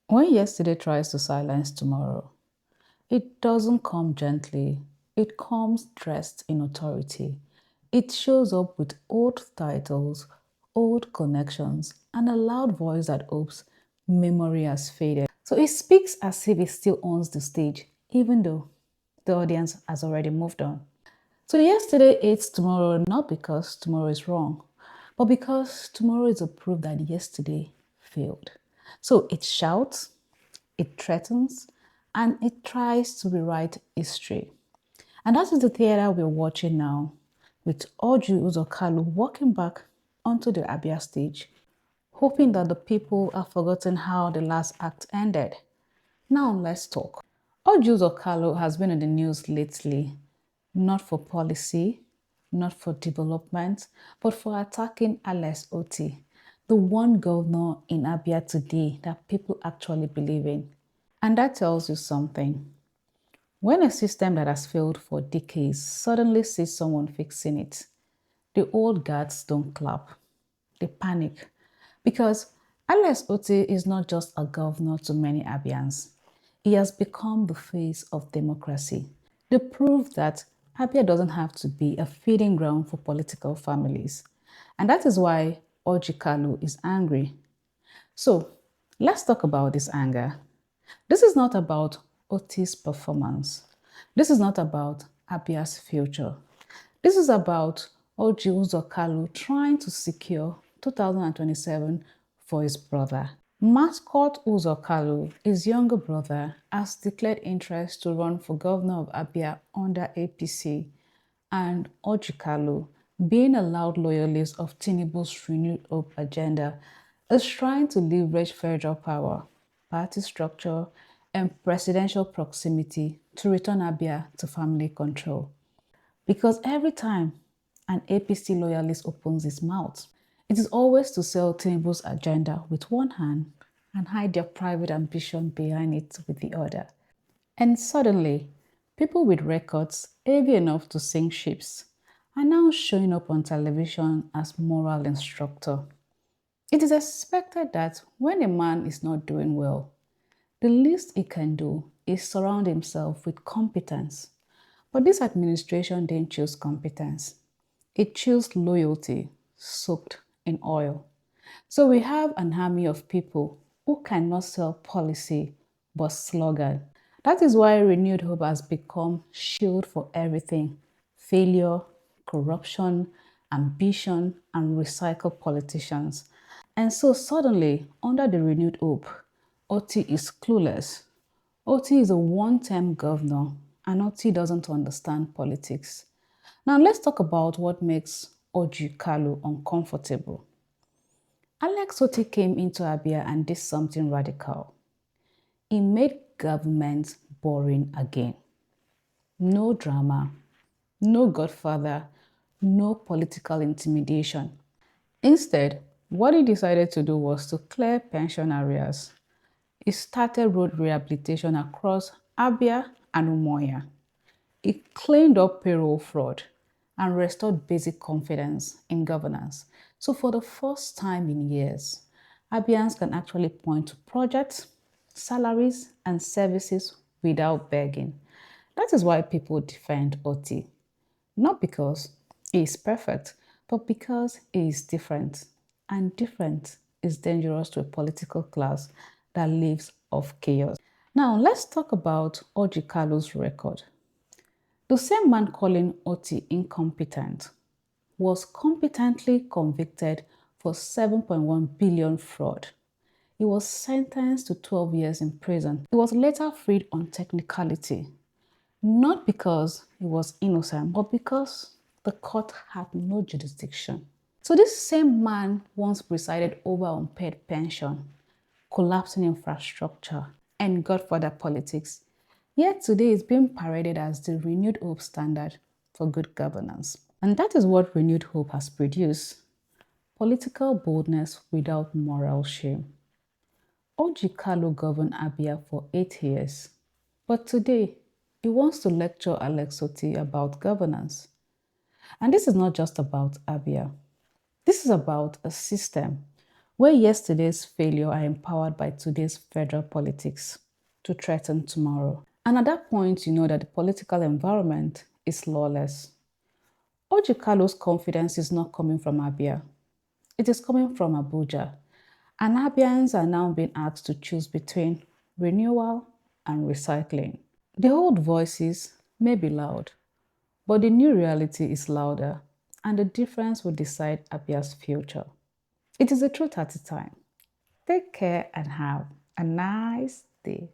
When yesterday tries to silence tomorrow, it doesn't come gently. It comes dressed in authority. It shows up with old titles, old connections, and a loud voice that hopes memory has faded. So it speaks as if it still owns the stage, even though the audience has already moved on. So yesterday hates tomorrow not because tomorrow is wrong, but because tomorrow is a proof that yesterday failed. So it shouts, it threatens, and it tries to rewrite history. And that is the theater we're watching now, with Orji Kalu walking back onto the Abia stage, hoping that the people have forgotten how the last act ended. Now let's talk. Orji Kalu has been in the news lately, not for policy, not for development, but for attacking Oti, the one governor in Abia today that people actually believe in. And that tells you something. When a system that has failed for decades suddenly sees someone fixing it, the old guards don't clap. They panic. Because Oti is not just a governor to many Abians. He has become the face of democracy. The proof that Abia doesn't have to be a feeding ground for political families. And that is why Orji Kalu is angry. So let's talk about this anger. This is not about Oti's performance. This is not about Abia's future. This is about Orji Kalu trying to secure 2027 for his brother. Mascot Kalu, his younger brother, has declared interest to run for governor of Abia under APC, and Orji Kalu, being a loud loyalist of Tinubu's renewed hope agenda, is trying to leverage federal power, party structure, and presidential proximity to return Abia to family control. Because every time an APC loyalist opens his mouth, it is always to sell Tinubu's agenda with one hand and hide their private ambition behind it with the other. And suddenly, people with records heavy enough to sink ships are now showing up on television as moral instructor. It is expected that when a man is not doing well, the least he can do is surround himself with competence. But this administration didn't choose competence. It chose loyalty soaked in oil. So we have an army of people who cannot sell policy but slogan. That is why renewed hope has become shield for everything: failure, corruption, ambition, and recycled politicians. And so suddenly, under the renewed hope, Otti is clueless. Otti is a one-term governor, and Otti doesn't understand politics. Now let's talk about what makes Orji Kalu uncomfortable. Otti came into Abia and did something radical. He made government boring again. No drama, no godfather, no political intimidation. Instead, what he decided to do was to clear pension arrears. He started road rehabilitation across Abia and Umoya. He cleaned up payroll fraud and restored basic confidence in governance. So for the first time in years, Abians can actually point to projects, salaries, and services without begging. That is why people defend Oti. Not because he is perfect, but because he is different. And different is dangerous to a political class that lives off chaos. Now, let's talk about Orji Kalu's record. The same man calling Oti incompetent was competently convicted for 7.1 billion fraud. He was sentenced to 12 years in prison. He was later freed on technicality, not because he was innocent, but because the court had no jurisdiction. So this same man once presided over unpaid pension, collapsing infrastructure, and godfather politics. Yet today is being paraded as the renewed hope standard for good governance. And that is what renewed hope has produced: political boldness without moral shame. Orji Kalu governed Abia for 8 years, but today he wants to lecture Oti about governance. And this is not just about Abia. This is about a system where yesterday's failure are empowered by today's federal politics to threaten tomorrow. And at that point, you know that the political environment is lawless. Orji Kalu's confidence is not coming from Abia. It is coming from Abuja. And Abians are now being asked to choose between renewal and recycling. The old voices may be loud, but the new reality is louder, and the difference will decide Abia's future. It is a truth at a time. Take care and have a nice day.